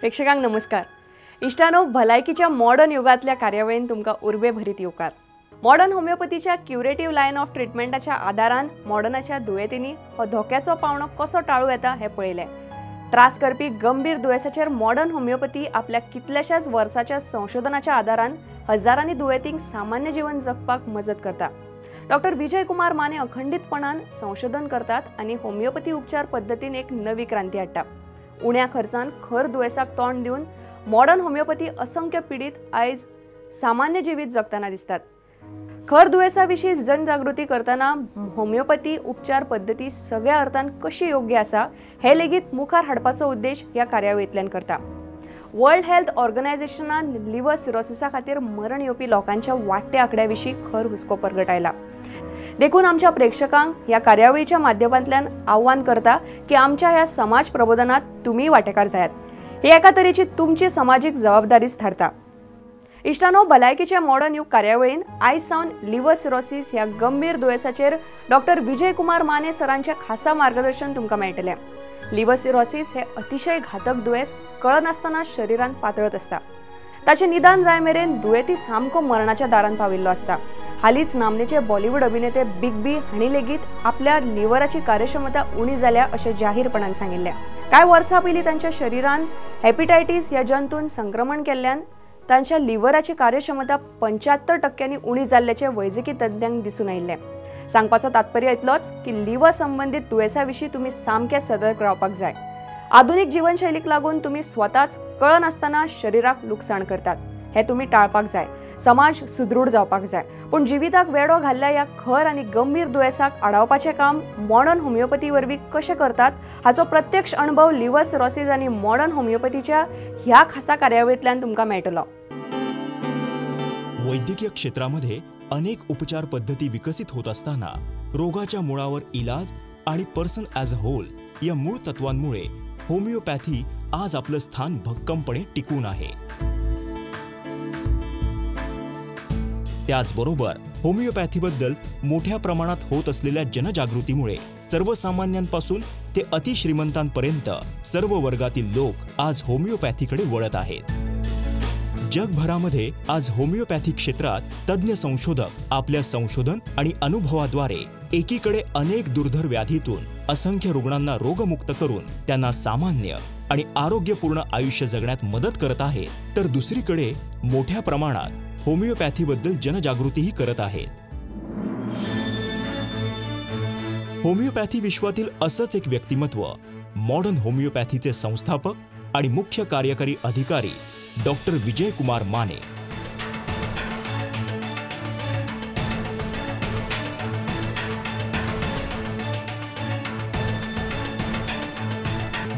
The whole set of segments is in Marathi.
प्रेक्षकांक नमस्कार। इष्टानो भलायकीच्या मॉडर्न युगातल्या कार्यावळीन तुमका उर्बे भरीत येवकार। मॉडर्न होमिओपॅथीच्या क्युरेटिव्ह लाइन ऑफ ट्रीटमेंटाच्या आधारान मॉडर्नाच्या दुयेंतींनी हो धोक्याचो पावणो कसो टाळू येता हे पळयले। त्रास करपी गंभीर दुयेंसाचेर मॉडर्न होमिओपॅथी आपल्या कितल्याशाच वर्साच्या संशोधनाच्या आधारान हजारांनी दुयेंतींक सामान्य जीवन जगपाक मजत करता। डॉक्टर विजय कुमार माने अखंडितपणान संशोधन करतात आणि होमिओपॅथी उपचार पद्धतीन एक नवी क्रांती हाडटा। उण्या खर्चान खर दुयेंसाक तोंड दिवन मॉडर्न होमिओपॅथी असंख्य पीडित आयज सामान्य जिवीत जगताना दिसतात। खर दुयेंसाविशीं जनजागृती करताना होमिओपॅथी उपचार पद्धती सगळ्या अर्थान कशी योग्य आसा हे लेगीत मुखार हाडपाचो उद्देश ह्या कार्यावळींतल्यान करता। वर्ल्ड हेल्थ ऑर्गनायझेशनान लिव्हर सिरोसिसा खातीर मरण येवपी लोकांच्या वाडट्या आंकड्याविशीं खर हुस्को परगटायला। देखून आमच्या प्रेक्षकांक ह्या कार्यावळीच्या माध्यमांतल्यान आव्हान करता की आमच्या ह्या समाज प्रबोधनात तुम्ही वांटेकार जायात। ही एका तरेची तुमची सामाजिक जबाबदारीच थारता। इष्टानो भलायकीच्या मॉडर्न युग कार्यावळीन आयज सावन लिव्हर सिरोसिस ह्या गंभीर दुयेंसाचेर डॉक्टर विजय कुमार माने सरांचे खासा मार्गदर्शन तुमकां मेळटलें। लिव्हर सिरोसिस हे अतिशय घातक दुयेंस कळनासतना शरीरान पातळत असता। ताचे निदान जाय मेरेन दुयेंती सामको मरणाच्या दारान पाविल्लो असता। हालीच नामनेचे बॉलिवूड अभिनेते बिग बी हांणी लेगीत आपल्या लिव्हराची कार्यक्षमता उणी जाल्या अशें जाहीरपणान सांगिल्लें। कांय वर्सां पयलीं तांच्या शरीरान हेपेटायटीस ह्या जंतून संक्रमण केल्ल्यान तांच्या लिव्हराची कार्यक्षमता 75% उणी जाल्ल्याचे वैजकी तज्ञांक दिसून आयिल्लें। सांगपाचो तात्पर्य इतलोच की लिव्हर संबंधित दुयेंसाविशीं तुमी सामके सतर्क रावपाक जाय। आधुनिक जीवनशैलीक लागून तुमी स्वताच कळनासतना शरीराक लुकसाण करतात, हे तुमी टाळपाक जाय। समाज सुदृढ जावपाक जाय, पण जिविताक वेडो घाल्ल्या ह्या खर आनी गंभीर दुयेंसाक आडावपाचें काम मॉडर्न होमिओपॅथी वरवीं कशें करतात हाचो प्रत्यक्ष अनुभव लिव्हर सिरोसिस आनी मॉडर्न होमिओपॅथीच्या ह्या खासा कार्यावळींतल्यान तुमकां मेळटलो। वैद्यकीय क्षेत्रामध्ये अनेक उपचार पद्धती विकसित होत असताना रोगाच्या मुळावर इलाज आणि पर्सन ॲज अ होल या मूळ तत्वांमुळे होमिओपॅथी आज आपलं स्थान भक्कमपणे टिकून आहे। त्याचबरोबर होमिओपॅथीबद्दल मोठ्या प्रमाणात होत असलेल्या जनजागृतीमुळे सर्वसामान्यांपासून ते अतिश्रीमंतांपर्यंत सर्व वर्गातील लोक आज होमिओपॅथीकडे वळत आहेत। जगभरामध्ये आज होमिओपॅथी क्षेत्रात तज्ञ संशोधक आपल्या संशोधन आणि अनुभवाद्वारे एकीकडे अनेक दुर्धर व्याधीतून असंख्य रुग्णांना रोगमुक्त करून त्यांना सामान्य आणि आरोग्यपूर्ण आयुष्य जगण्यात मदत करत आहेत, तर दुसरीकडे मोठ्या प्रमाणात होमिओपॅथीबद्दल जनजागृतीही करत आहेत। होमिओपॅथी विश्वातील असंच एक व्यक्तिमत्व मॉडर्न होमिओपॅथीचे संस्थापक आणि मुख्य कार्यकारी अधिकारी डॉक्टर विजय कुमार माने।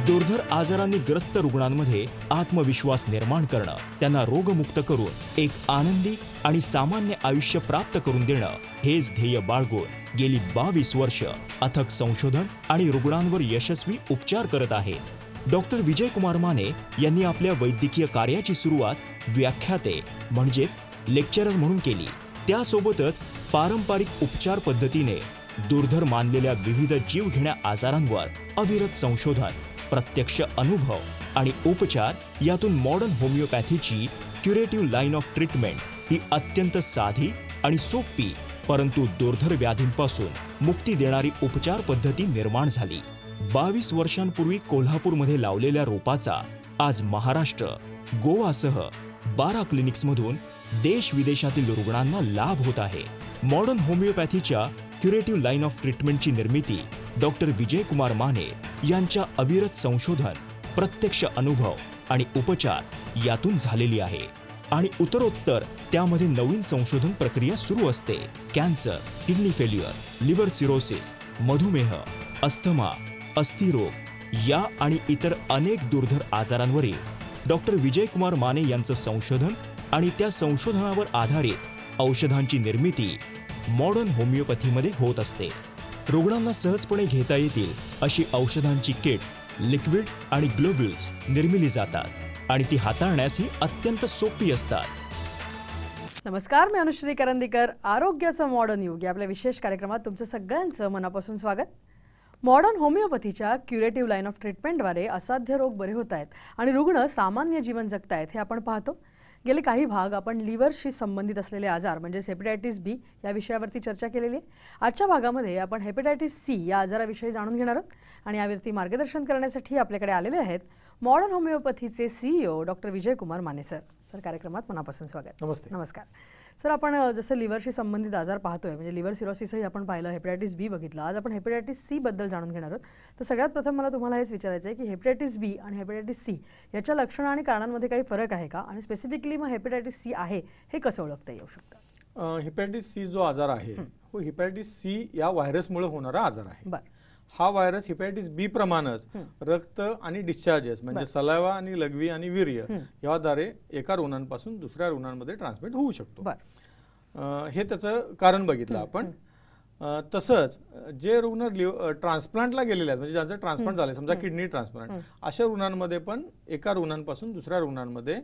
दुर्धर आजारांनी ग्रस्त रुग्णांमध्ये आत्मविश्वास निर्माण करणं, त्यांना रोगमुक्त करून एक आनंदी आणि सामान्य आयुष्य प्राप्त करून देणं हेच ध्येय बाळगून गेली 22 वर्ष अथक संशोधन आणि रुग्णांवर यशस्वी उपचार करत आहेत। डॉक्टर विजय कुमार माने यांनी आपल्या वैद्यकीय कार्याची सुरुवात व्याख्याते म्हणजेच लेक्चरर म्हणून केली। त्यासोबतच पारंपरिक उपचार पद्धतीने दुर्धर मानलेल्या विविध जीवघेण्या आजारांवर अविरत संशोधन, प्रत्यक्ष अनुभव आणि उपचार यातून मॉडर्न होमिओपॅथीची क्युरेटिव्ह लाइन ऑफ ट्रीटमेंट ही अत्यंत साधी आणि सोपी परंतु दुर्धर व्याधींपासून मुक्ती देणारी उपचार पद्धती निर्माण झाली। 22 वर्षांपूर्वी कोल्हापूरमध्ये लावलेल्या रोपाचा आज महाराष्ट्र, गोवासह 12 क्लिनिक्समधून देश विदेशातील रुग्णांना लाभ होत आहे। मॉडर्न होमिओपॅथीच्या क्युरेटिव्ह लाइन ऑफ ट्रीटमेंटची निर्मिती डॉक्टर विजय कुमार माने यांच्या अविरत संशोधन, प्रत्यक्ष अनुभव आणि उपचार यातून झालेली आहे आणि उत्तरोत्तर त्यामध्ये नवीन संशोधन प्रक्रिया सुरू असते। Cancer, kidney failure, liver cirrhosis, मधुमेह, अस्थमा, अस्थिरोग या आणि इतर अनेक दुर्धर आजारांवरील डॉक्टर विजय कुमार माने यांचं संशोधन आणि त्या संशोधनावर आधारित औषधांची निर्मिती मॉडर्न होमिओपॅथीमध्ये होत असते। रुग्णांना सहजपणे घेता येतील अशी औषधांची किट, लिक्विड आणि ग्लोब्युल्स निर्मिली जातात आणि ती हाताळण्यासही अत्यंत सोपी असतात। नमस्कार, मी अनुश्री करंदीकर। आरोग्याचं मॉडर्न युग या आपल्या विशेष कार्यक्रमात तुमचं सगळ्यांचं मनापासून स्वागत। मॉडर्न होमिओपॅथीच्या क्युरेटिव्ह लाईन ऑफ ट्रीटमेंटद्वारे असाध्य रोग बरे होत आहेत आणि रुग्ण सामान्य जीवन जगतायत हे आपण पाहतो. गेले काही भाग आपण लिव्हरशी संबंधित असलेले आजार म्हणजेच हेपॅटायटिस बी या विषयावरती चर्चा केलेली आहे. आजच्या भागामध्ये आपण हेपॅटायटिस सी या आजाराविषयी जाणून घेणार आहोत आणि यावरती मार्गदर्शन करण्यासाठी आपल्याकडे आलेले आहेत मॉडर्न होमिओपॅथीचे CEO doctor Vijay Kumar Mane sir. Sir, कार्यक्रमात मनापासून स्वागत. नमस्ते. नमस्कार सर. आपण जसं लिव्हरशी संबंधित आजार पाहतोय म्हणजे लिव्हर सिरोसिसही आपण पाहिलं, हेपॅटायटिस बी बघितलं, आज आपण हेपॅटायटिस सी बद्दल जाणून घेणार आहोत. तर सगळ्यात प्रथम मला तुम्हाला हेच विचारायचं आहे की हेपॅटायटिस बी आणि हेपॅटायटिस सी याच्या लक्षणं आणि कारणांमध्ये काही फरक आहे का, आणि स्पेसिफिकली मग हेपॅटायटिस सी आहे हे कसं ओळखता येऊ शकतं? हेपॅटायटिस सी जो आजार आहे तो हेपॅटायटिस सी या व्हायरसमुळे होणारा आजार आहे. बरं. हा व्हायरस हेपॅटायटिस बी प्रमाणेच रक्त आणि डिस्चार्जेस म्हणजे सलावा आणि लघवी आणि वीर्य याद्वारे एका रुग्णांपासून दुसऱ्या रुग्णांमध्ये ट्रान्समिट होऊ शकतो. बरं. हे त्याचं कारण बघितलं आपण. तसंच जे रुग्ण ट्रान्सप्लांटला गेलेले आहेत म्हणजे ज्यांचं ट्रान्सप्लांट झालं, समजा किडनी ट्रान्सप्लांट, अशा रुग्णांमध्ये पण एका रुग्णांपासून दुसऱ्या रुग्णांमध्ये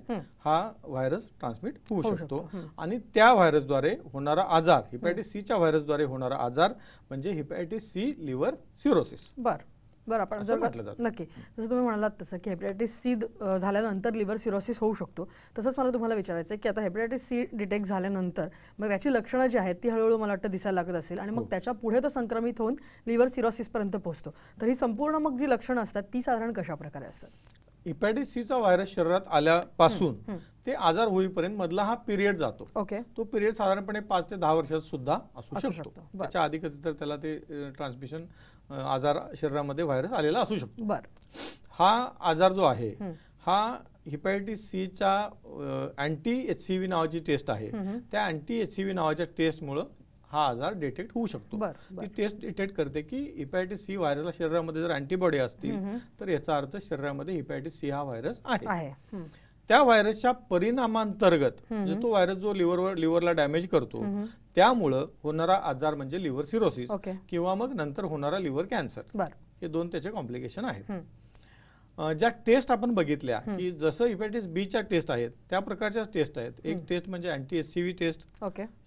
हा व्हायरस ट्रान्समिट होऊ शकतो. आणि त्या व्हायरसद्वारे होणारा आजार, हेपॅटायटिस सीच्या व्हायरसद्वारे होणारा आजार म्हणजे हेपॅटायटिस सी लिव्हर सिरोसिस. बरं. आपण जर नक्की जसं तुम्ही म्हणालात तसं की हेपॅटायटिस सी झाल्यानंतर लिव्हर सिरोसिस होऊ शकतो, तसंच मला तुम्हाला विचारायचं आहे की आता हेपॅटायटिस सी डिटेक्ट झाल्यानंतर मग त्याची लक्षणं जी आहेत ती हळूहळू मला वाटतं दिसायला लागत असेल आणि मग त्याच्या पुढे तो संक्रमित होऊन लिव्हर सिरोसिसपर्यंत पोहोचतो. तर ही संपूर्ण मग जी लक्षणं असतात ती साधारण कशा प्रकारे असतात? हेपॅटायटिस सीचा व्हायरस शरीरात आल्यापासून ते आजार होईपर्यंत मधला हा पिरियड जातो. ओके. तो पिरियड साधारणपणे 5 ते 10 वर्षात सुद्धा असू शकतो. त्याच्या आधी कधी तर त्याला ते ट्रान्समिशन आजार शरीरामध्ये व्हायरस आलेला असू शकतो. हा आजार जो आहे हा हेपॅटायटिस सीच्या अँटी HCV नावाची टेस्ट आहे, त्या अँटी HCV नावाच्या टेस्टमुळे हा आजार डिटेक्ट होऊ शकतो. ती टेस्ट डिटेक्ट करते की हेपॅटायटिस सी व्हायरसला शरीरामध्ये जर अँटीबॉडी असतील तर याचा अर्थ शरीरामध्ये हेपॅटायटिस सी हा व्हायरस आहे. त्या व्हायरसच्या परिणामांतर्गत म्हणजे तो व्हायरस जो लिव्हरला डॅमेज करतो त्यामुळं होणारा आजार म्हणजे लिव्हर सिरोसिस किंवा मग नंतर होणारा लिव्हर कॅन्सर, हे दोन त्याचे कॉम्प्लिकेशन आहेत. ज्या टेस्ट आपण बघितल्या की जसं हेपॅटायटिस बीच्या टेस्ट आहेत त्या प्रकारच्या टेस्ट आहेत. एक टेस्ट म्हणजे अँटी HCV टेस्ट,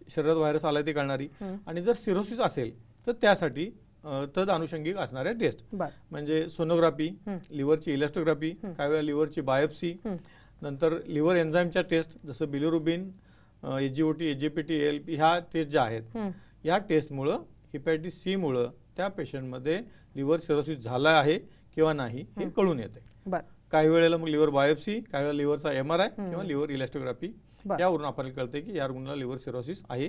शरीरात व्हायरस आलाय ते कळणारी, आणि जर सिरोसिस असेल तर त्यासाठी तद अनुषंगिक असणाऱ्या टेस्ट म्हणजे सोनोग्राफी, लिव्हरची इलेस्टोग्राफी, काही वेळा लिव्हरची बायोप्सी, नंतर लिव्हर एन्झाईमच्या टेस्ट जसं बिलिरुबिन, SGOT, SGPT, ALP ह्या टेस्ट ज्या आहेत या टेस्टमुळं हेपॅटायटिस सी मुळे त्या पेशंटमध्ये लिव्हर सिरोसिस झाला आहे किंवा नाही हे कळून येते. काही वेळेला मग लिव्हर बायोप्सी, काही वेळेला लिव्हरचा MRI किंवा लिव्हर इलेस्टोग्राफी यावरून आपल्याला कळते की या रुग्णाला लिव्हर सिरोसिस आहे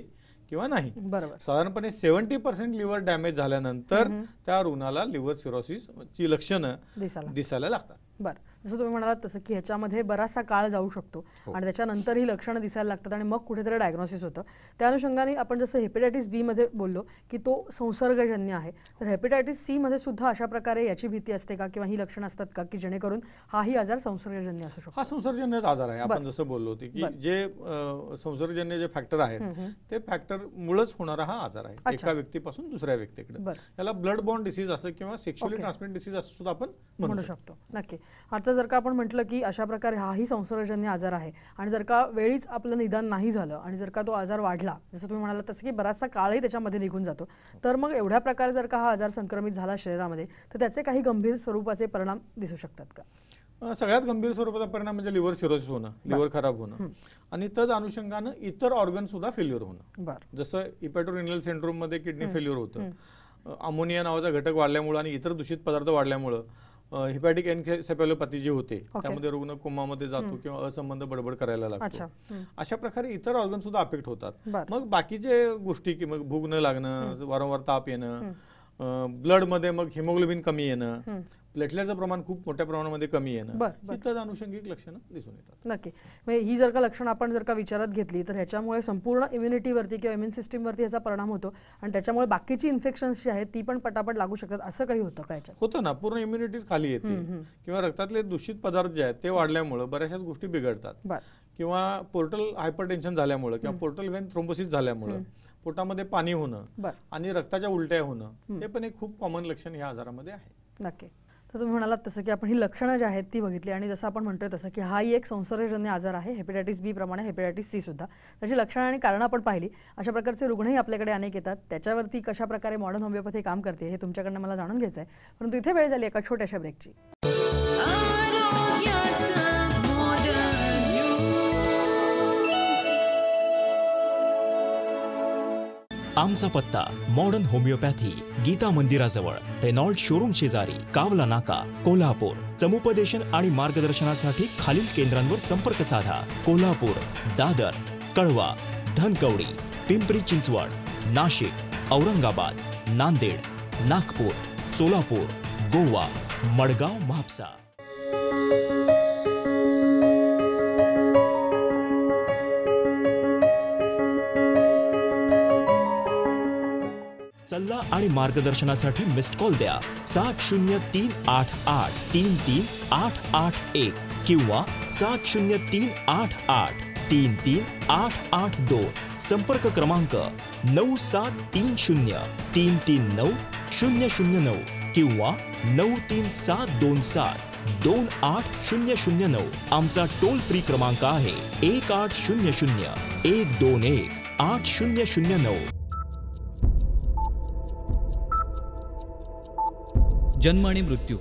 किंवा नाही. साधारणपणे 70% लिव्हर डॅमेज झाल्यानंतर त्या रुग्णाला लिव्हर सिरोसिस ची लक्षणं दिसायला लागतात. बरं. जसं तुम्ही म्हणालात तसं की ह्याच्यामध्ये बराचसा काळ जाऊ शकतो आणि त्याच्यानंतर ही लक्षणं दिसायला लागतात आणि मग कुठेतरी डायग्नोसिस होतं. त्या अनुषंगाने आपण जसं हेपॅटायटिस बी मध्ये बोललो की तो संसर्गजन्य आहे, तर हेपॅटायटिस सी मध्ये सुद्धा अशा प्रकारे याची भीती असते का किंवा ही लक्षणं असतात का की जेणेकरून हाही आजार संसर्गजन्य असू शकतो? हा संसर्गजन्य आजार आहे. आपण जसं बोललो होतो की जे संसर्गजन्य जे फॅक्टर आहेत ते फॅक्टर मुळेच होणारा हा आजार आहे, एका व्यक्तीपासून दुसऱ्या व्यक्तीकडे. याला ब्लड बॉर्न डिसीज असं किंवा सेक्शुअली ट्रान्समिटेड डिसीज असं सुद्धा आपण म्हणू शकतो. नक्की. आता जर का आपण म्हटलं की अशा प्रकारे हाही संसर्गजन्य आजार आहे आणि जर का वेळीच आपलं निदान नाही झालं आणि जर का तो आजार वाढला, जसं तुम्ही म्हणाला तसं की बराचसा काळही त्याच्यामध्ये निघून जातो, तर मग एवढ्या प्रकारे जर का हा आजार संक्रमित झाला शरीरामध्ये तर त्याचे काही गंभीर स्वरूपाचे परिणाम दिसू शकतात का? सगळ्यात गंभीर स्वरूपाचा परिणाम म्हणजे लिव्हर सिरोसिस होणं, लिव्हर खराब होणं आणि तद अनुषंगानं इतर ऑर्गन सुद्धा फेल्युअर होणं. जसं हिपॅटोरिनल सिंड्रोम मध्ये किडनी फेल्युअर होतं, अमोनिया नावाचा घटक वाढल्यामुळे आणि इतर दूषित पदार्थ वाढल्यामुळे हिपॅटिक एन्सेफॅलोपॅथी जी होते त्यामध्ये रुग्ण कोमामध्ये जातो किंवा असंबंध बडबड करायला लागतो. अशा प्रकारे इतर ऑर्गन सुद्धा अफेक्ट होतात. मग बाकीचे गोष्टी की मग भूक न लागणं, वारंवार ताप येणं, ब्लड मध्ये मग हिमोग्लोबिन कमी येणं, प्लेटलेटचं प्रमाण खूप मोठ्या प्रमाणामध्ये कमी येणं, इतर अनुषंगिक लक्षणं दिसून येतात. नक्की. म्हणजे ही जर का लक्षणं आपण जर का विचारात घेतली तर ह्याच्यामुळे संपूर्ण इम्युनिटीवरती किंवा इम्युन सिस्टीमवरती याचा परिणाम होतो आणि त्याच्यामुळे बाकीची इन्फेक्शन्स जी आहेत ती पण पटापट लागू शकतात, असं काही होतं का याच्यात? होतं ना, पूर्ण इम्युनिटीच खाली येते किंवा रक्तातले दूषित पदार्थ जे आहेत ते वाढल्यामुळे बऱ्याचशाच गोष्टी बिघडतात किंवा पोर्टल हायपरटेन्शन झाल्यामुळे किंवा पोर्टल व्हेन थ्रोम्बोसिस झाल्यामुळे पोटामध्ये पाणी होणं आणि रक्ताच्या उलट्या होणं हे पण एक खूप कॉमन लक्षण या आजारामध्ये आहे. नक्की. तर तुम्ही म्हणालात तसं की आपण ही लक्षणं जी आहेत ती बघितली आणि जसं आपण म्हणतोय तसं की हाही एक संसर्गजन्य आजार आहे, हेपॅटायटिस बी प्रमाणे हेपॅटायटिस सी सुद्धा. त्याची लक्षणं आणि कारणं आपण पाहिली. अशा प्रकारचे रुग्णही आपल्याकडे अनेक येतात. त्याच्यावरती कशा प्रकारे मॉडर्न होमिओपॅथी काम करते हे तुमच्याकडनं मला जाणून घ्यायचं आहे. परंतु इथे वेळ झाली एका छोट्याशा ब्रेकची. आमचा पत्ता मॉडर्न होमिओपॅथी, गीता मंदिराजवळ, रेनॉल्ड शोरूम शेजारी, कावला नाका, कोल्हापूर. समुपदेशन आणि मार्गदर्शनासाठी खालील केंद्रांवर संपर्क साधा. कोल्हापूर, दादर, कळवा, धनकवडी, पिंपरी चिंचवड, नाशिक, औरंगाबाद, नांदेड, नागपूर, सोलापूर, गोवा, मडगाव, म्हापसा. सल्ला आणि मार्गदर्शनासाठी मिस्ड कॉल द्या 7038833881 किंवा 7038833882. संपर्क क्रमांक 9730339009 किंवा 937272800. आमचा टोल फ्री क्रमांक आहे 1800-121-8009. जन्म आणि मृत्यू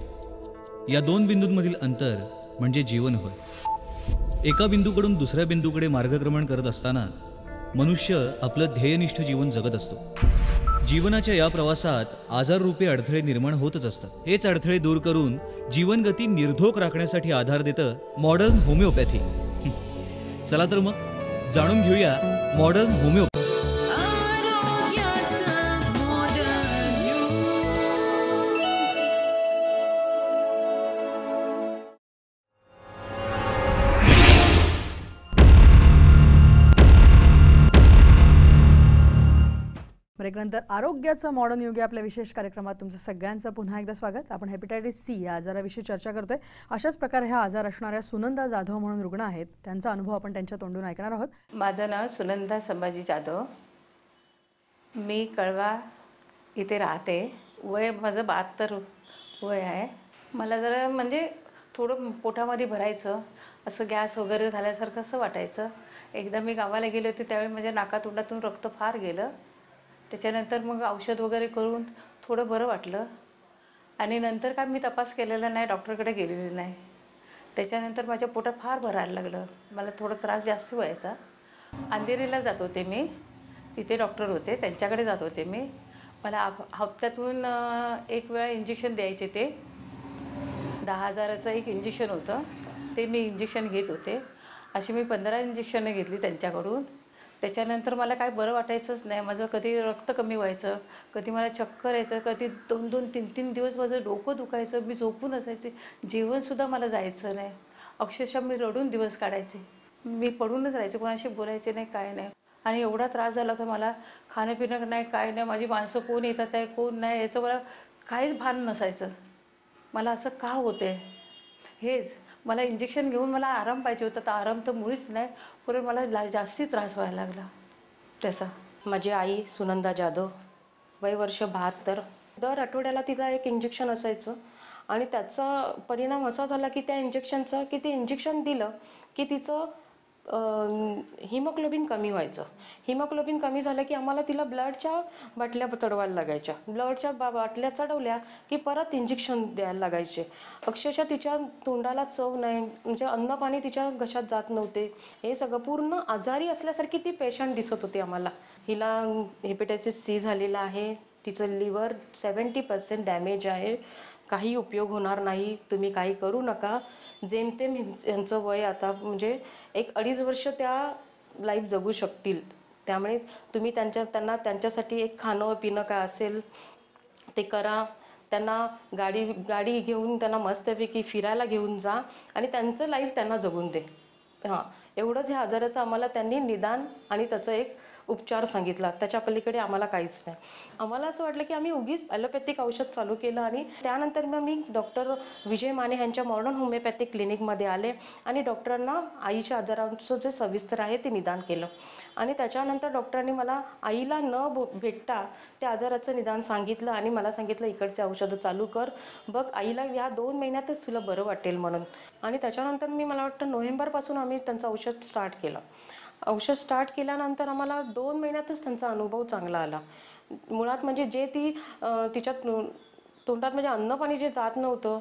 या दोन बिंदूंमधील अंतर म्हणजे जीवन होय. एका बिंदूकडून दुसऱ्या बिंदूकडे मार्गक्रमण करत असताना मनुष्य आपलं ध्येयनिष्ठ जीवन जगत असतो. जीवनाच्या या प्रवासात आजाररूपी अडथळे निर्माण होतच असतात. हेच अडथळे दूर करून जीवनगती निर्धोक राखण्यासाठी आधार देतं मॉडर्न होमिओपॅथी. चला तर मग जाणून घेऊया मॉडर्न होमिओपॅथी. ब्रेकनंतर आरोग्याचं मॉडर्न युग या आपल्या विशेष कार्यक्रमात तुमचं सगळ्यांचं पुन्हा एकदा स्वागत. आपण हेपॅटायटिस सी या आजाराविषयी चर्चा करतोय. अशाच प्रकारे हा आजार असणाऱ्या सुनंदा जाधव म्हणून रुग्ण आहेत. त्यांचा अनुभव आपण त्यांच्या तोंडून ऐकणार आहोत. माझं नाव सुनंदा संभाजी जाधव. मी कळवा इथे राहते. वय माझं 72 वय आहे. मला जरा म्हणजे थोडं पोटामध्ये भरायचं, असं गॅस वगैरे झाल्यासारखं असं वाटायचं. एकदा मी गावाला गेले होते त्यावेळी माझ्या नाकातोंडातून रक्त फार गेलं. त्याच्यानंतर मग औषध वगैरे करून थोडं बरं वाटलं आणि नंतर काय मी तपास केलेला नाही, डॉक्टरकडे गेलेली नाही. त्याच्यानंतर माझ्या पोटात फार भरायला लागलं. मला थोडा त्रास जास्त व्हायचा. अंधेरीला जात होते मी, तिथे डॉक्टर होते, त्यांच्याकडे जात होते मी. मला हप्त्यातून एक वेळा इंजेक्शन द्यायचे. ते 10,000चं एक इंजेक्शन होतं, ते मी इंजेक्शन घेत होते. अशी मी 15 इंजेक्शनं घेतली त्यांच्याकडून. त्याच्यानंतर मला काय बरं वाटायचंच नाही. माझं कधी रक्त कमी व्हायचं, कधी मला चक्कर यायचं, कधी 2-2, 3-3 दिवस माझं डोकं दुखायचं. मी झोपून असायचे, जेवणसुद्धा मला जायचं नाही. अक्षरशः मी रडून दिवस काढायचे. मी पडूनच राहायचे, कोणाशी बोलायचे नाही, काय नाही. आणि एवढा त्रास झाला तर मला खाणं पिणं नाही, काय नाही. माझी माणसं कोण येतात आहे कोण नाही याचं मला काहीच भान नसायचं. मला असं का होते हेच. मला इंजेक्शन घेऊन मला आराम पाहिजे होता, तर आराम तर मुळीच नाही. परत मला जास्ती त्रास व्हायला लागला त्याचा. माझी आई सुनंदा जाधव, वय वर्ष 72. दर आठवड्याला तिला एक इंजेक्शन असायचं आणि त्याचा परिणाम असा झाला की त्या इंजेक्शनचा की ते इंजेक्शन दिलं की तिचं हिमोग्लोबिन कमी व्हायचं. हिमोग्लोबिन कमी झालं की आम्हाला तिला ब्लडच्या बाटल्या चढवायला लागायच्या. ब्लडच्या बाटल्या चढवल्या की परत इंजेक्शन द्यायला लागायचे. अक्षरशः तिच्या तोंडाला चव नाही, म्हणजे अन्न पाणी तिच्या घशात जात नव्हते. हे सगळं पूर्ण आजारी असल्यासारखी ती पेशंट दिसत होती आम्हाला. हिला हेपॅटायटिस सी झालेला आहे. तिचं लिव्हर 70% डॅमेज आहे. काही उपयोग होणार नाही, तुम्ही काही करू नका. जेमतेम यांचं वय आता म्हणजे 1-2.5 वर्ष त्या लाईफ जगू शकतील. त्यामुळे तुम्ही त्यांना त्यांच्यासाठी एक खाणं पिणं काय असेल ते करा. त्यांना गाडी घेऊन त्यांना मस्तपैकी फिरायला घेऊन जा आणि त्यांचं लाईफ त्यांना जगून दे. हां, एवढंच ह्या आजाराचं आम्हाला त्यांनी निदान आणि त्याचं एक उपचार सांगितला. त्याच्या पलीकडे आम्हाला काहीच नाही. आम्हाला असं वाटलं की आम्ही उगीच ॲलोपॅथिक औषध चालू केलं आणि त्यानंतर मग मी डॉक्टर विजय माने यांच्या मॉडर्न होमिओपॅथिक क्लिनिकमध्ये आले आणि डॉक्टरांना आईच्या आजाराचं जे सविस्तर आहे ते निदान केलं आणि त्याच्यानंतर डॉक्टरांनी मला आईला न भेटता त्या आजाराचं निदान सांगितलं आणि मला सांगितलं इकडचे औषधं चालू कर, बघ आईला या 2 महिन्यातच तुला बरं वाटेल म्हणून. आणि त्याच्यानंतर मला वाटतं नोव्हेंबरपासून आम्ही त्यांचं औषध स्टार्ट केलं. औषध स्टार्ट केल्यानंतर आम्हाला 2 महिन्यातच त्यांचा अनुभव चांगला आला. मुळात म्हणजे जे ती तिच्या तोंडात म्हणजे अन्नपाणी जे जात नव्हतं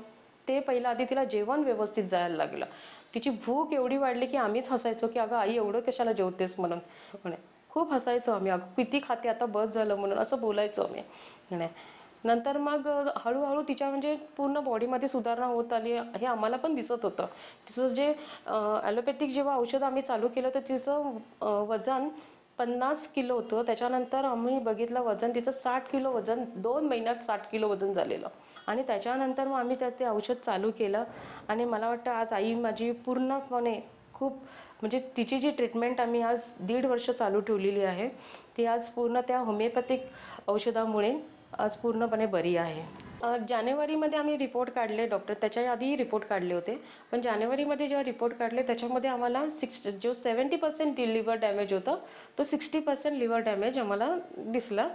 ते पहिलं आधी तिला जेवण व्यवस्थित जायला लागलं. तिची भूक एवढी वाढली की आम्हीच हसायचो की अगं आई एवढं कशाला जेवतेस म्हणून. म्हणे खूप हसायचो आम्ही, अगं किती खाते आता बस झालं म्हणून असं बोलायचो आम्ही. म्हणे नंतर मग हळूहळू तिच्या म्हणजे पूर्ण बॉडीमध्ये सुधारणा होत आली हे आम्हाला पण दिसत होतं. तिचं जे ॲलोपॅथिक जेव्हा औषध आम्ही चालू केलं तर तिचं वजन 50 किलो होतं. त्याच्यानंतर आम्ही बघितलं वजन तिचं 60 किलो वजन 2 महिन्यात 60 किलो वजन झालेलं. आणि त्याच्यानंतर मग आम्ही ते औषध चालू केलं आणि मला वाटतं आज आई माझी पूर्णपणे खूप म्हणजे तिची जी ट्रीटमेंट आम्ही आज 1.5 वर्ष चालू ठेवलेली आहे ती आज पूर्ण त्या होमिओपॅथिक औषधामुळे आज पूर्णपणे बरी आहे. जानेवारीमध्ये आम्ही रिपोर्ट काढले, डॉक्टर त्याच्या आधीही रिपोर्ट काढले होते, पण जानेवारीमध्ये जेव्हा रिपोर्ट काढले त्याच्यामध्ये आम्हाला जो 70% लिव्हर डॅमेज होतं तो 60% लिव्हर डॅमेज आम्हाला दिसला.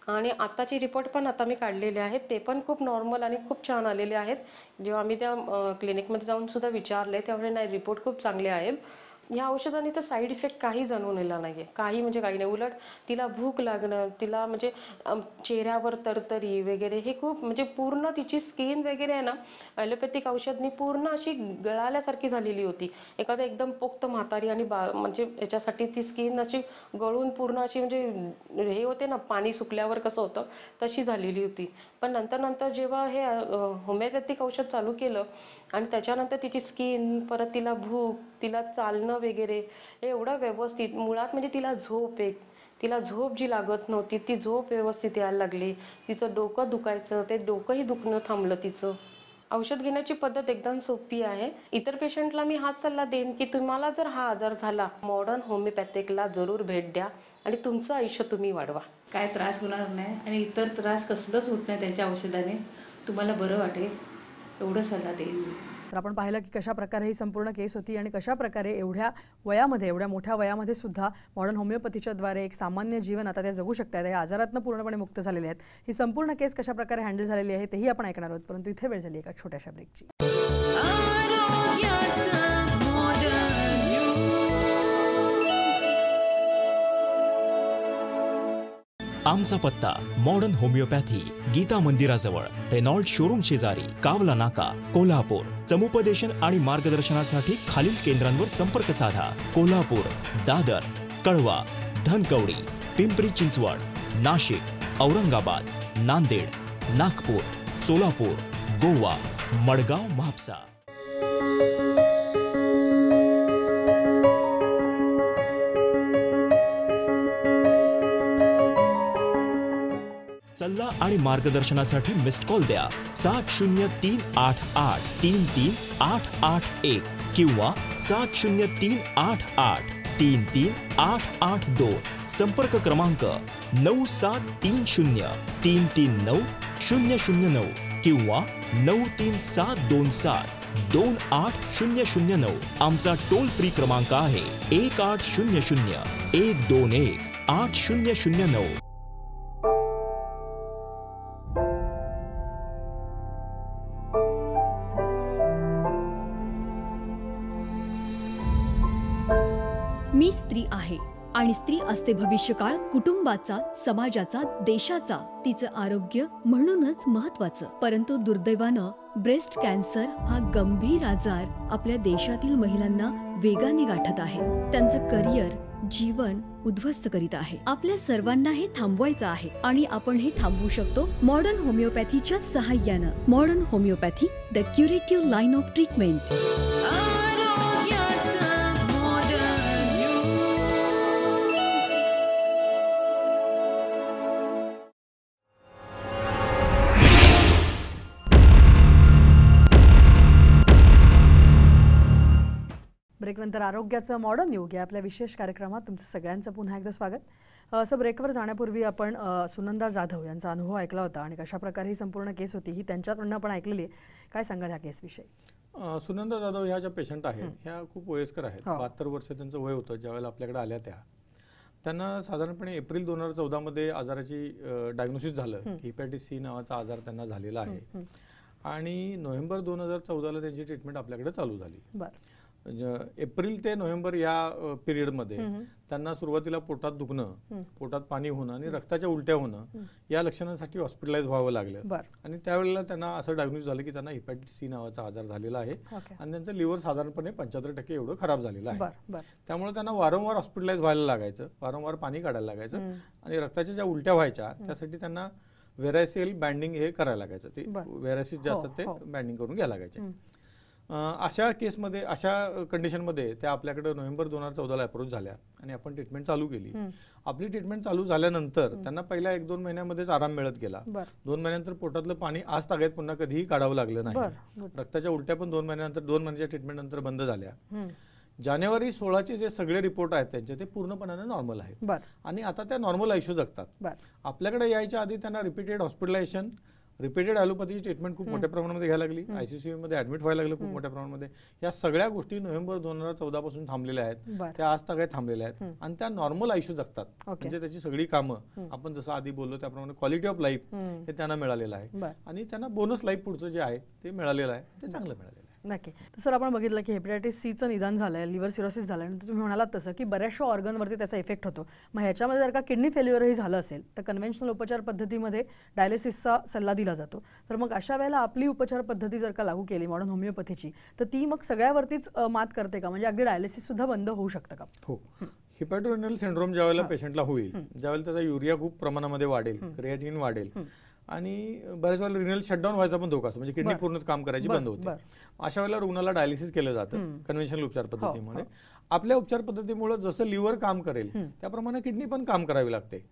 आणि आत्ताची रिपोर्ट पण आता मी काढलेले आहेत, ते पण खूप नॉर्मल आणि खूप छान आलेले आहेत. जेव्हा आम्ही त्या क्लिनिकमध्ये जाऊन सुद्धा विचारले त्यामुळे नाही रिपोर्ट खूप चांगले आहेत. या औषधाने तर साईड इफेक्ट काही जाणवलेला नाही आहे, काही म्हणजे काही नाही. उलट तिला भूक लागणं, तिला म्हणजे चेहऱ्यावर तरतरी वगैरे हे खूप म्हणजे पूर्ण तिची स्किन वगैरे आहे ना ॲलोपॅथिक औषधनी पूर्ण अशी गळाल्यासारखी झालेली होती. एखादं एकदम पोक्त म्हातारी आणि म्हणजे याच्यासाठी ती स्किन अशी गळून पूर्ण अशी म्हणजे हे होते ना पाणी सुकल्यावर कसं होतं तशी झालेली होती. पण नंतर जेव्हा हे होमिओपॅथिक औषध चालू केलं आणि त्याच्यानंतर तिची स्किन, परत तिला भूक, तिला चालणं वगैरे हे एवढं व्यवस्थित, मुळात म्हणजे तिला झोप जी लागत नव्हती ती झोप व्यवस्थित यायला लागली. तिचं डोकं दुखायचं ते डोकंही दुखणं थांबलं तिचं. औषध घेण्याची पद्धत एकदम सोपी आहे. इतर पेशंटला मी हाच सल्ला देईन की तुम्हाला जर हा आजार झाला मॉडर्न होमिओपॅथिकला जरूर भेट द्या आणि तुमचं आयुष्य तुम्ही वाढवा. काय त्रास होणार नाही आणि इतर त्रास कसलंच होत नाही त्यांच्या औषधाने, तुम्हाला बरं वाटेल एवढं सल्ला देईन मी. तर आपण पाहिलं की कशा प्रकारे ही संपूर्ण केस होती आणि कशा प्रकारे एवढ्या मोठ्या वयामध्ये सुद्धा मॉडर्न होमिओपॅथीच्या द्वारे एक सामान्य जीवन आता त्या जगू शकतात, या आजारातनं पूर्णपणे मुक्त झालेले आहेत. ही संपूर्ण केस कशा प्रकारे हँडल झालेली आहे तेही आपण ऐकणार आहोत, परंतु इथे वेळ झाली एका छोट्याशा ब्रेकची. आमचा पत्ता मॉडर्न होमिओपॅथी, गीता मंदिराजवळ, रेनॉल्ड शोरूम शेजारी, कावला नाका, कोल्हापूर. समुपदेशन आणि मार्गदर्शनासाठी खालील केंद्रांवर संपर्क साधा. कोल्हापूर, दादर, कळवा, धनकवडी, पिंपरी चिंचवड, नाशिक, औरंगाबाद, नांदेड, नागपूर, सोलापूर, गोवा, मडगाव, म्हापसा. सल्ला आणि मार्गदर्शनासाठी मिस्ड कॉल द्या 7038833881 किंवा 7038833882. संपर्क क्रमांक 9730339009 किंवा 9372728009. आमचा टोल फ्री क्रमांक आहे 1800-121-8009. मी स्त्री आहे आणि स्त्री असते भविष्यकाळ कुटुंबाचा, समाजाचा, देशाचा. तिचं आरोग्य म्हणूनच महत्वाचं. परंतु दुर्दैवानं ब्रेस्ट कॅन्सर हा गंभीर आजार आपल्या देशातील महिलांना वेगाने गाठत आहे. त्यांचं करिअर, जीवन उद्ध्वस्त करीत आहे. आपल्या सर्वांना हे थांबवायचं आहे आणि आपण हे थांबवू शकतो मॉडर्न होमिओपॅथीच्या सहाय्यानं. Modern homeopathy, the curative line of treatment. ब्रेकनंतर आरोग्याचं मॉडर्न युग या आपल्या विशेष कार्यक्रमात तुमचं सगळ्यांचं पुन्हा एकदा स्वागत. असं ब्रेकवर जाण्यापूर्वी आपण सुनंदा जाधव यांचा अनुभव ऐकला होता आणि कशा प्रकारे ही संपूर्ण केस होती ही त्यांच्याकडून आपण ऐकलेली आहे. काय सांगाल ह्या केसविषयी? सुनंदा जाधव ह्या ज्या पेशंट आहेत ह्या खूप वयस्कर आहेत. 72 वर्ष त्यांचं वय होतं ज्यावेळेला आपल्याकडे आल्या त्या. त्यांना साधारणपणे एप्रिल 2014 मध्ये आजाराची डायग्नोसिस झालं, हेपॅटायटिस सी नावाचा आजार त्यांना झालेला आहे आणि नोव्हेंबर 2014ला त्यांची ट्रीटमेंट आपल्याकडे चालू झाली. एप्रिल ते नोव्हेंबर या पिरियडमध्ये त्यांना सुरुवातीला पोटात दुखणं, पोटात पाणी होणं आणि रक्ताच्या उलट्या होणं या लक्षणांसाठी हॉस्पिटलाइज व्हावं लागलं आणि त्यावेळेला त्यांना असं डायग्नोसिस झालं की त्यांना हेपॅटायटिस सी नावाचा आजार झालेला आहे आणि त्यांचं लिव्हर साधारणपणे 75% एवढं खराब झालेलं आहे. त्यामुळे त्यांना वारंवार हॉस्पिटलाइज व्हायला लागायचं, वारंवार पाणी काढायला लागायचं आणि रक्ताच्या ज्या उलट्या व्हायच्या त्यासाठी त्यांना व्हेरायसिल बँडिंग हे करायला लागायचं. ते व्हेरायसिस जे असतात ते बँडिंग करून घ्यायला लागायचे. अशा केसमध्ये, अशा कंडिशनमध्ये त्या आपल्याकडे नोव्हेंबर 2014ला अप्रोच झाल्या आणि आपण ट्रीटमेंट चालू केली. आपली ट्रीटमेंट चालू झाल्यानंतर त्यांना पहिल्या 1-2 महिन्यामध्येच आराम मिळत गेला. 2 महिन्यानंतर पोटातलं पाणी आज तागायत पुन्हा कधीही काढावं लागलं नाही. रक्ताच्या उलट्या पण 2 महिन्यानंतर, 2 महिन्याच्या ट्रीटमेंट नंतर बंद झाल्या. जानेवारी 16चे जे सगळे रिपोर्ट आहेत त्यांचे ते पूर्णपणाने नॉर्मल आहेत आणि आता त्या नॉर्मल आयुष्य जगतात. आपल्याकडे यायच्या आधी त्यांना रिपीटेड हॉस्पिटलायझेशन, रिपीटेड ॲलोपॅथीची ट्रीटमेंट खूप मोठ्या प्रमाणामध्ये घ्यायला लागली, ICCU मध्ये ऍडमिट व्हायला लागलं खूप मोठ्या प्रमाणामध्ये. या सगळ्या गोष्टी नोव्हेंबर 2014 पासून थांबलेल्या आहेत, त्या आज तागायत थांबलेल्या आहेत आणि त्या नॉर्मल आयुष्य जगतात. म्हणजे त्याची सगळी कामं आपण जसं आधी बोललो त्याप्रमाणे क्वालिटी ऑफ लाईफ हे त्यांना मिळालेलं आहे आणि त्यांना बोनस लाईफ पुढचं जे आहे ते मिळालेलं आहे, ते चांगलं मिळालेलं आहे. नक्की. तर सर आपण बघितलं की हेपॅटायटिस सीचं निदान झालंय, लिव्हर सिरोसिस झालं आणि तुम्ही म्हणालात तसं की बऱ्याचशा ऑर्गनवरती त्याचा इफेक्ट होतो. मग ह्याच्यामध्ये जर का किडनी फेल्युअरही झालं असेल तर कन्व्हेन्शनल उपचार पद्धतीमध्ये डायलिसिसचा सल्ला दिला जातो. तर मग अशा वेळेला आपली उपचार पद्धती जर का लागू केली मॉडर्न होमिओपॅथीची तर ती मग सगळ्यावरतीच मात करते का? म्हणजे अगदी डायलिसिस सुद्धा बंद होऊ शकतं का? हो. हिपॅटोरेनल सिंड्रोम ज्यावेळेला पेशंटला होईल, ज्यावेळेला त्याचा युरिया खूप प्रमाणामध्ये वाढेल, क्रिएटिनिन वाढेल आणि बऱ्याच वेळेला रिनल शटडाऊन व्हायचा पण धोका असतो, म्हणजे किडनी पूर्णच काम करायची बंद होते. अशा वेळेला रुग्णाला डायलिसिस केलं जातं कन्व्हेन्शनल उपचार पद्धतीमुळे. आपल्या उपचार पद्धतीमुळे जसं लिव्हर काम करेल त्याप्रमाणे किडनी पण काम करावी लागते.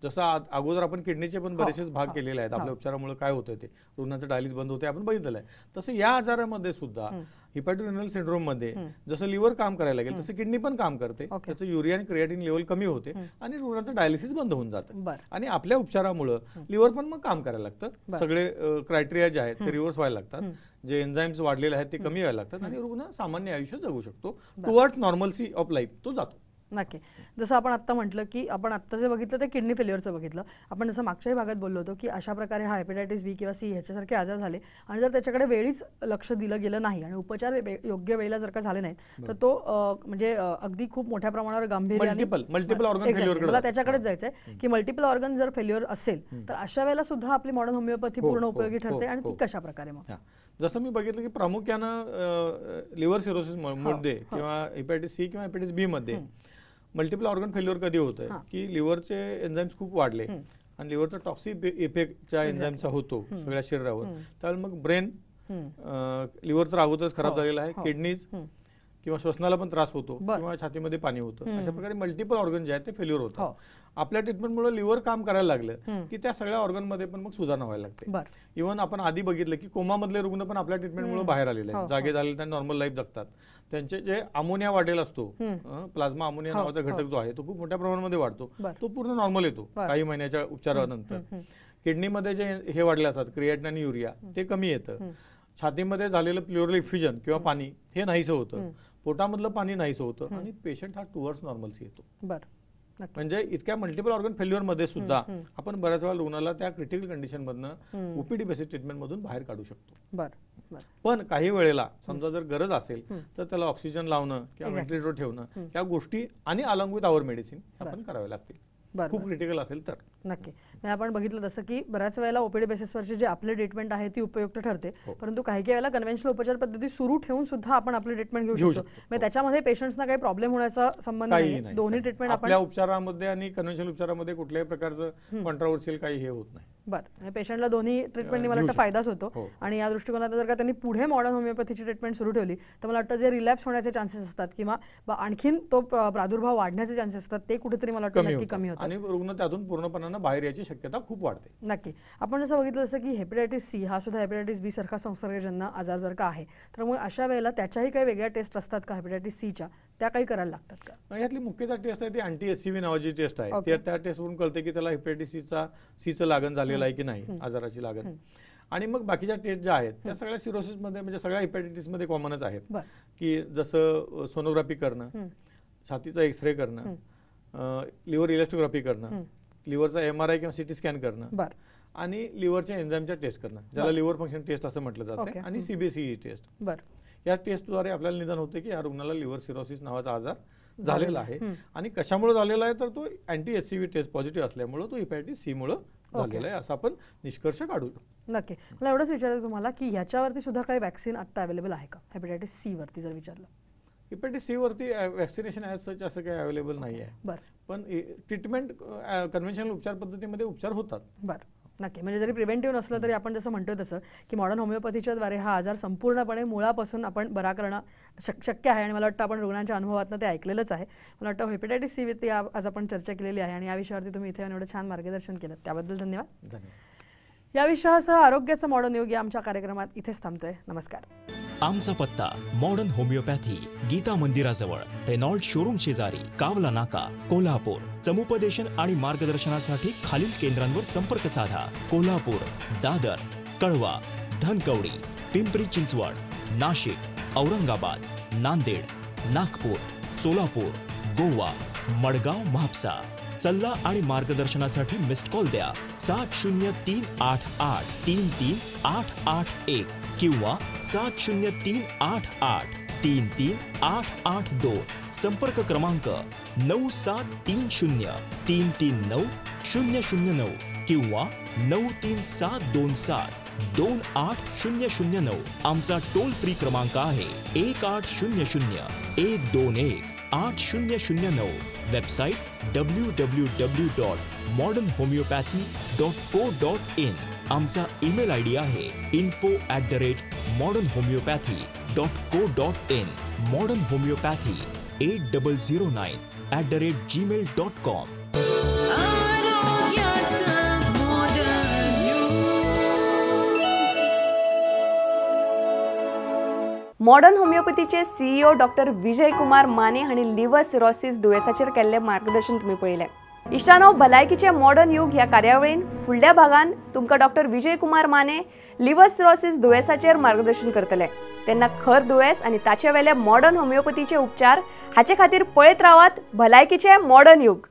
जसं अगोदर आपण किडनीचे पण बरेचसे भाग केलेले आहेत, आपल्या उपचारामुळे काय होतं ते रुग्णाचं डायलिसिस बंद होते आपण बघितलेलं आहे. तसं या आजारामध्ये सुद्धा हिपॅटोरेनल सिंड्रोम मध्ये जसं लिव्हर काम करायला लागेल तसं किडनी पण काम करते, त्याचं युरिया आणि क्रिएटिन लेवल कमी होते आणि रुग्णाचं डायलिसिस बंद होऊन जातं आणि आपल्या उपचारामुळे लिव्हर पण मग काम करायला लागतं. सगळे क्रायटेरिया जे आहेत ते रिव्हर्स व्हायला लागतात, जे एन्झाईम्स वाढलेले आहेत ते कमी व्हायला लागतात आणि रुग्ण सामान्य आयुष्य जगू शकतो, टुवर्ड्स नॉर्मल्सी ऑफ लाईफ तो जातो. नक्की. जसं आपण आत्ता म्हटलं की आपण आत्ता जे बघितलं ते किडनी फेल्युअरचं बघितलं. आपण जसं मागच्याही भागात बोललो होतो की अशा प्रकारे हा हेपॅटायटिस बी किंवा सी ह्याच्यासारखे आजार झाले आणि जर त्याच्याकडे वेळीच लक्ष दिलं गेलं नाही आणि उपचार योग्य वेळेला जर का झाले नाहीत तर तो म्हणजे अगदी खूप मोठ्या प्रमाणावर गांभीर्य मल्टिपल ऑर्गन फेल्युअर, मला त्याच्याकडेच जायचंय की मल्टिपल ऑर्गन जर फेल्युअर असेल तर अशा वेळेला सुद्धा आपली मॉडर्न होमिओपॅथी पूर्ण उपयोगी ठरते आणि ती कशा प्रकारे? मग जसं मी बघितलं की प्रामुख्यानं लिव्हर सिरोसिस मध्ये किंवा हेपॅटायटिस सी किंवा हेपॅटायटिस बी मध्ये मल्टिपल ऑर्गन फेल्युअर कधी होतंय की लिव्हरचे एन्झाईम्स खूप वाढले आणि लिव्हरचा टॉक्सिक इफेक्टच्या एन्झाईमचा होतो सगळ्या शरीरावर. त्यामुळे मग ब्रेन, लिव्हर तर अगोदरच खराब झालेला आहे, किडनीज किंवा श्वसनाला पण त्रास होतो किंवा छातीमध्ये पाणी होतं. अशा प्रकारे मल्टिपल ऑर्गन जे आहेत ते फेल्युअर होतात. आपल्या ट्रीटमेंटमुळे लिव्हर काम करायला लागलं की त्या सगळ्या ऑर्गनमध्ये पण मग सुधारणा व्हायला लागते. इव्हन आपण आधी बघितलं की कोमामधले रुग्ण पण आपल्या ट्रीटमेंटमुळे बाहेर आलेले आहेत, जागे झालेले, त्यांनी नॉर्मल लाईफ जगतात. त्यांचे जे अमोनिया वाढेल असतो, प्लाझ्मा अमोनिया नावाचा घटक जो आहे तो खूप मोठ्या प्रमाणामध्ये वाढतो, तो पूर्ण नॉर्मल येतो काही महिन्याच्या उपचारानंतर. किडनीमध्ये जे हे वाढले असतात क्रिएटिन आणि युरिया ते कमी येतं. छातीमध्ये झालेलं प्युअरली इफ्युजन किंवा पाणी हे नाहीसं होतं, पोटामधलं पाणी नाहीसं होतं आणि पेशंट हा टुवर्ड्स नॉर्मल्सी येतो. म्हणजे इतक्या मल्टिपल ऑर्गन फेल्युअर मध्ये सुद्धा आपण बऱ्याच वेळा रुग्णाला त्या क्रिटिकल कंडिशन मधनं ओपीडी बेसिस ट्रीटमेंट मधून बाहेर काढू शकतो. पण काही वेळेला समजा जर गरज असेल तर त्याला ऑक्सिजन लावणं किंवा व्हेंटिलेटर ठेवणं या गोष्टी आणि अलॉंग विथ आवर मेडिसिन आपण करावे लागतील, खूप क्रिटिकल असेल तर. नक्की. आपण बघितलं जसं की बऱ्याच वेळेला ओपीडी बेसिसवरची जी आपली ट्रीटमेंट आहे ती उपयुक्त ठरते, परंतु काही काही वेळेला कन्व्हेन्शनल उपचार पद्धती सुरू ठेवून सुद्धा आपण आपली ट्रीटमेंट घेऊ शकतो. म्हणजे त्याच्यामध्ये पेशंट्सना काही प्रॉब्लेम होण्याचा संबंध नाही. दोन्ही ट्रीटमेंट आपल्या उपचारामध्ये आणि कन्व्हेन्शनल उपचारामध्ये कुठल्याही प्रकारचं कॉन्ट्रोवर्शियल काही हे होत नाही. बरं, पेशंटला दोन्ही ट्रीटमेंटनी मला वाटतं फायदाच होतो आणि या दृष्टिकोनात जर का त्यांनी पुढे मॉडर्न होमिओपॅथीची ट्रीटमेंट सुरू ठेवली तर मला वाटतं जे रिलॅप्स होण्याचे चान्सेस असतात किंवा आणखीन तो प्रादुर्भाव वाढण्याचे चान्सेस असतात ते कुठेतरी मला वाटतं नक्की कमी होतात आणि रुग्ण त्यातून पूर्णपणे बाहेर याची शक्यता खूप वाढते. नक्की. आपण जसं बघितलं जसं की हेपॅटायटिस सी हा सुद्धा हेपॅटायटिस बी सारखा संसर्गजन्य आजार जर का आहे तर मग अशा वेळेला त्याच्याही काही वेगळ्या टेस्ट असतात का हेपॅटायटिस सीच्या, त्या काही करायला लागतात का? यातली मुख्यतः टेस्ट आहे ती अँटी HCV नावाची टेस्ट आहे. त्या टेस्टवरून कळते की त्याला हेपॅटायटिस सीचं लागण झालेलं आहे की नाही, आजाराची लागण. आणि मग बाकीच्या टेस्ट ज्या आहेत त्या सगळ्या सिरोसिसमध्ये म्हणजे सगळ्या हेपॅटायटिसमध्ये कॉमनच आहेत की जसं सोनोग्राफी करणं, छातीचा एक्सरे करणं, लिव्हर इलेस्टोग्राफी करणं, लिव्हरचा MRI किंवा CT स्कॅन करणं बरं. आणि लिव्हरच्या एन्झाईमच्या टेस्ट करणं, ज्याला लिव्हर फंक्शन टेस्ट असं म्हटलं जातं, आणि CBCE टेस्ट. बरं. या टेस्टद्वारे आपल्याला निदान होते की या रुग्णाला लिव्हर सिरोसिस नावाचा आजार झालेला आहे. आणि कशामुळे झालेला आहे तर तो अँटी-HCV टेस्ट पॉझिटिव्ह असल्यामुळे तो हेपॅटायटिस C मुळे झालेला आहे असं आपण निष्कर्ष काढू. नक्की. मला एवढंच विचारायचं तुम्हाला की ह्याच्यावरती सुद्धा काही वॅक्सिन आता अवेलेबल आहे का? हेपॅटायटिस C वरती जर विचारलं. हेपॅटायटिस C वरती वॅक्सिनेशन ॲज सच असं काही अवेलेबल नाही आहे. बरं. पण ट्रीटमेंट कन्व्हेन्शनल उपचार पद्धतीमध्ये उपचार होतात. बरं. नक्की. म्हणजे जरी प्रिव्हेंटिव्ह नसलं तरी आपण जसं म्हणतो तसं की मॉडर्न होमिओपॅथीच्या द्वारे हा आजार संपूर्णपणे मुळापासून आपण बरा करणं शक्य आहे आणि मला वाटतं आपण रुग्णांच्या अनुभवातून ते ऐकलेलंच आहे. मला वाटतं हेपॅटायटिस C वरती आज आपण चर्चा केलेली आहे आणि या विषयावरती तुम्ही इथे एवढं छान मार्गदर्शन केलं त्याबद्दल धन्यवाद. धन्यवाद. या विषयासह आरोग्याचं मॉडर्न युग या आमच्या कार्यक्रमात इथेच थांबतोय. नमस्कार. आमचा पत्ता मॉडर्न होमिओपॅथी, गीता मंदिराजवळ, रेनॉल्ड शोरूम शेजारी, कावला नाका, कोल्हापूर. समुपदेशन आणि मार्गदर्शनासाठी खालील केंद्रांवर संपर्क साधा. कोल्हापूर, दादर, कळवा, धनकवडी, पिंपरी चिंचवड, नाशिक, औरंगाबाद, नांदेड, नागपूर, सोलापूर, गोवा, मडगाव, म्हापसा. सल्ला आणि मार्गदर्शनासाठी मिस्ड कॉल द्या 7038833881 किंवा 7038833882. संपर्क क्रमांक 9730339009 किंवा 9372728009. आमचा टोल फ्री क्रमांक आहे 1800-121-8009. Website www.modernhomeopathy.co.in. आमचा ईमेल ID आहे info@modernhomeopathy.co.in. Modern homeopathy 8009@gmail.com. Modern होमिओपॅथीचे CEO डॉक्टर विजय कुमार माने हांणी लिव्हर सिरोसिस दुयेसाचेर केल्लें मार्गदर्शन तुम्ही पळयलें. इश्टानो, भलायकीचे मॉडर्न युग ह्या कार्यावळीन फुडल्या भागान तुमकां doctor Vijay Kumar Mane liver cirrhosis दुयेसाचेर मार्गदर्शन करतले. तेन्ना खर दुयेस आनी ताचे वेले मॉडर्न होमिओपॅथीचे उपचार हाचे खातीर पळयत रावात भलायकीचे मॉडर्न युग.